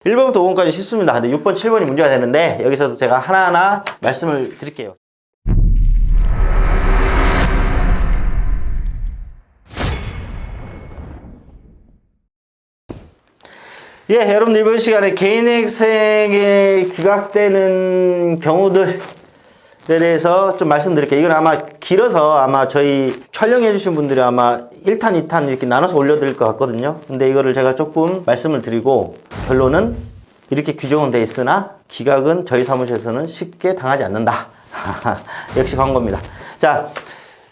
1번부터 5번까지 쉽습니다. 근데 6번, 7번이 문제가 되는데 여기서도 제가 하나하나 말씀을 드릴게요. 예, 여러분들 이번 시간에 개인회생에 기각되는 경우들에 대해서 좀 말씀드릴게요. 이건 아마 길어서 아마 저희 촬영해 주신 분들이 아마 1탄, 2탄 이렇게 나눠서 올려드릴 것 같거든요. 근데 이거를 제가 조금 말씀을 드리고 결론은 이렇게 규정은 돼 있으나 기각은 저희 사무실에서는 쉽게 당하지 않는다. 역시 광고입니다. 자,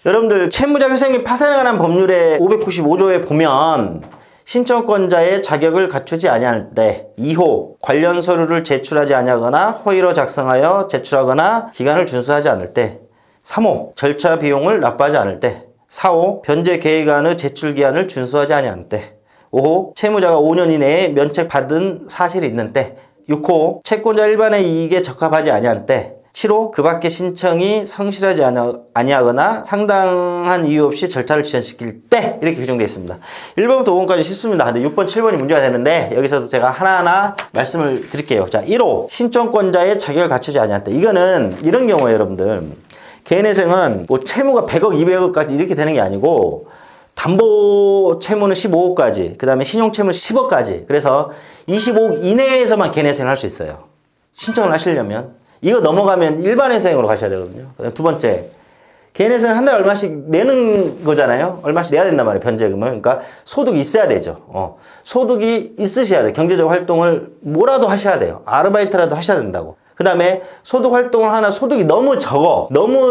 여러분들 채무자 회생및 파산에 관한 법률의 595조에 보면 신청권자의 자격을 갖추지 아니할 때 2호 관련 서류를 제출하지 아니하거나 허위로 작성하여 제출하거나 기간을 준수하지 않을 때 3호 절차 비용을 납부하지 않을 때 4호 변제 계획안의 제출 기한을 준수하지 아니할 때 5호 채무자가 5년 이내에 면책 받은 사실이 있는 때 6호 채권자 일반의 이익에 적합하지 아니할 때 7호 그 밖의 신청이 성실하지 아니하거나 상당한 이유 없이 절차를 지연시킬 때 이렇게 규정되어 있습니다. 1번부터 5번까지 쉽습니다. 근데 6번, 7번이 문제가 되는데 여기서도 제가 하나하나 말씀을 드릴게요. 자, 1호 신청권자의 자격을 갖추지 아니할 때 이거는 이런 경우에 여러분들 개인회생은 뭐 채무가 100억, 200억까지 이렇게 되는 게 아니고 담보 채무는 15억까지 그 다음에 신용채무는 10억까지 그래서 25억 이내에서만 개인회생을 할 수 있어요. 신청을 하시려면 이거 넘어가면 일반회생으로 가셔야 되거든요. 그다음 두 번째, 개인회생은 한 달에 얼마씩 내는 거잖아요. 얼마씩 내야 된단 말이에요, 변제금을. 그러니까 소득이 있어야 되죠. 소득이 있으셔야 돼요. 경제적 활동을 뭐라도 하셔야 돼요. 아르바이트라도 하셔야 된다고. 그 다음에 소득 활동을 하나 소득이 너무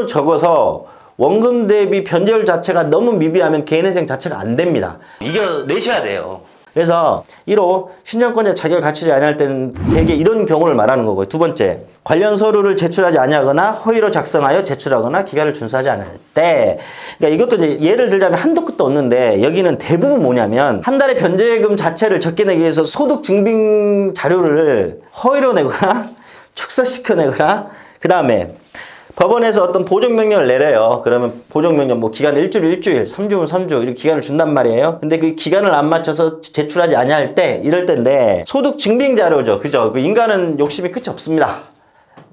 적어서 원금 대비 변제율 자체가 너무 미비하면 개인회생 자체가 안 됩니다. 이겨내셔야 돼요. 그래서 1호 신청권자 자격을 갖추지 아니할 때는 대개 이런 경우를 말하는 거고요. 두 번째, 관련 서류를 제출하지 아니하거나 허위로 작성하여 제출하거나 기간을 준수하지 않을 때 그러니까 이것도 이제 예를 들자면 한도 끝도 없는데 여기는 대부분 뭐냐면 한 달에 변제금 자체를 적게 내기 위해서 소득 증빙 자료를 허위로 내거나 축소시켜 내거나 그 다음에 법원에서 어떤 보정명령을 내려요. 그러면 보정명령 뭐 기간 일주일, 3주면 3주 이렇게 기간을 준단 말이에요. 근데 그 기간을 안 맞춰서 제출하지 아니할 때 이럴 때인데 소득 증빙 자료죠. 그죠? 그 인간은 욕심이 끝이 없습니다.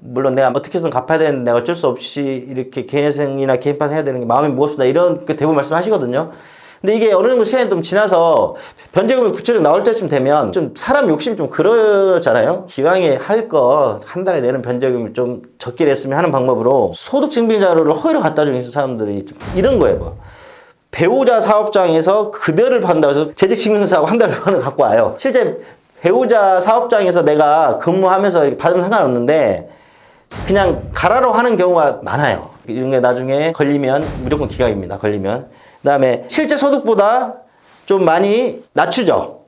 물론 내가 어떻게 해서든 갚아야 되는데 어쩔 수 없이 이렇게 개인회생이나 개인파산 해야 되는 게 마음이 무겁습니다. 이런 그 대부분 말씀하시거든요. 근데 이게 어느 정도 시간이 좀 지나서 변제금이 구체적으로 나올 때쯤 되면 좀 사람 욕심이 좀 그러잖아요. 기왕에 할 거 한 달에 내는 변제금을 좀 적게 냈으면 하는 방법으로 소득 증빙 자료를 허위로 갖다 주는 사람들이 좀 이런 거예요. 뭐. 배우자 사업장에서 급여를 받는다고 해서 재직증명서하고 한 달에 갖고 와요. 실제 배우자 사업장에서 내가 근무하면서 이렇게 받으면 상관없는데 그냥 가라로 하는 경우가 많아요. 이런 게 나중에 걸리면 무조건 기각입니다. 걸리면. 그 다음에 실제 소득보다 좀 많이 낮춰.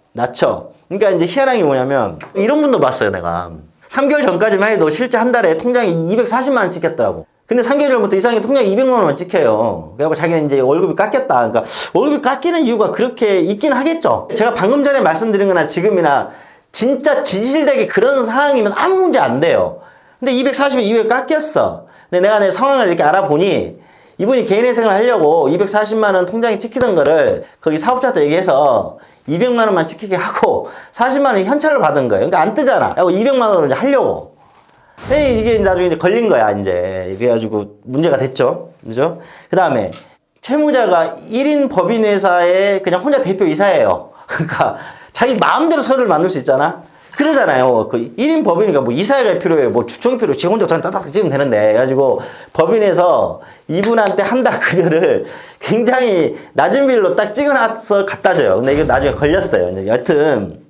그러니까 이제 희한한 게 뭐냐면 이런 분도 봤어요, 내가. 3개월 전까지만 해도 실제 한 달에 통장에 240만 원 찍혔더라고. 근데 3개월 전부터 이상하게 통장에 200만 원만 찍혀요. 그래서 자기는 이제 월급이 깎였다. 그러니까 월급이 깎이는 이유가 그렇게 있긴 하겠죠. 제가 방금 전에 말씀드린 거나 지금이나 진짜 진실되게 그런 상황이면 아무 문제 안 돼요. 근데 240에 200 깎였어. 근데 내가 내 상황을 이렇게 알아보니 이분이 개인회생을 하려고 240만 원 통장에 찍히던 거를 거기 사업자한테 얘기해서 200만 원만 찍히게 하고 40만 원 현찰로 받은 거예요. 그러니까 안 뜨잖아. 그리고 200만 원을 이제 하려고. 이게 나중에 이제 걸린 거야, 이제. 그래가지고 문제가 됐죠. 그죠? 그 다음에 채무자가 1인 법인회사에 그냥 혼자 대표이사예요. 그러니까 자기 마음대로 서류를 만들 수 있잖아. 그러잖아요. 그 1인 법인이니까 뭐 이사회가 필요해요. 뭐 주총이 필요해요. 지 혼자 따닥 찍으면 되는데. 그래가지고 법인에서 이분한테 한 달 급여를 굉장히 낮은 비율로 딱 찍어놔서 갖다 줘요. 근데 이거 나중에 걸렸어요. 여튼,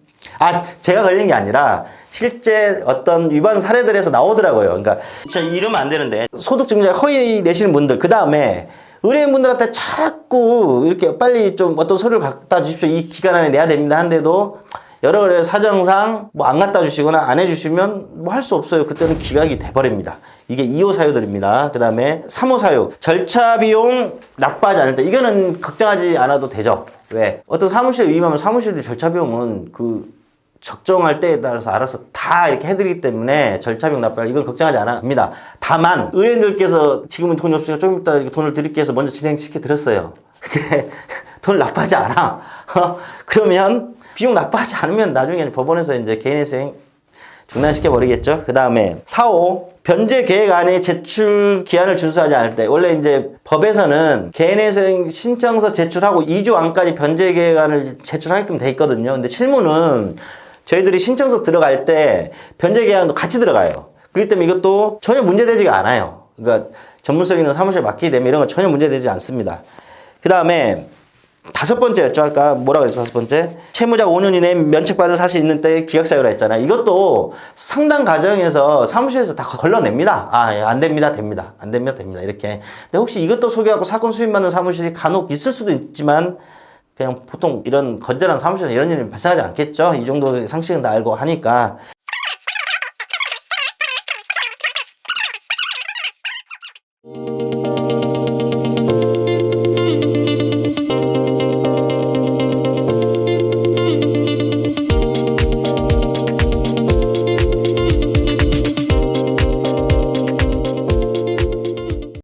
제가 걸린 게 아니라 실제 어떤 위반 사례들에서 나오더라고요. 그러니까, 이러면 안 되는데. 소득증명자 허위 내시는 분들, 그 다음에 의뢰인분들한테 자꾸 이렇게 빨리 좀 어떤 서류를 갖다 주십시오. 이 기간 안에 내야 됩니다. 한데도 여러 사정상 뭐 안 갖다 주시거나 안 해주시면 뭐 할 수 없어요. 그때는 기각이 돼버립니다. 이게 2호 사유들입니다. 그 다음에 3호 사유, 절차 비용 납부하지 않을 때 이거는 걱정하지 않아도 되죠. 왜? 어떤 사무실에 위임하면 사무실의 절차 비용은 그 적정할 때에 따라서 알아서 다 이렇게 해드리기 때문에 절차 비용 납부할 이건 걱정하지 않습니다. 다만 의뢰인들께서 지금은 돈이 없으니까 조금 이따 이렇게 돈을 드릴게 해서 먼저 진행시켜 드렸어요. 근데 돈을 납부하지 않아. 그러면 비용 납부하지 않으면 나중에 법원에서 이제 개인회생 중단시켜 버리겠죠. 그 다음에 4호 변제 계획 안에 제출 기한을 준수하지 않을 때, 원래 이제 법에서는 개인회생 신청서 제출하고 2주 안까지 변제 계획안을 제출하게끔 돼 있거든요. 근데 실무는 저희들이 신청서 들어갈 때 변제 계획안도 같이 들어가요. 그렇기 때문에 이것도 전혀 문제되지가 않아요. 그러니까 전문성 있는 사무실에 맡기게 되면 이런 건 전혀 문제되지 않습니다. 그 다음에 5번째였죠. 아까 뭐라 그랬죠? 5번째. 채무자가 5년 이내에 면책받은 사실이 있는 때 기각사유라 했잖아요. 이것도 상당 과정에서 사무실에서 다 걸러냅니다. 아, 예, 안 됩니다. 됩니다. 안 됩니다. 됩니다. 이렇게. 근데 혹시 이것도 소개하고 사건 수임받는 사무실이 간혹 있을 수도 있지만 그냥 보통 이런 건전한 사무실에서 이런 일이 발생하지 않겠죠. 이 정도 상식은 다 알고 하니까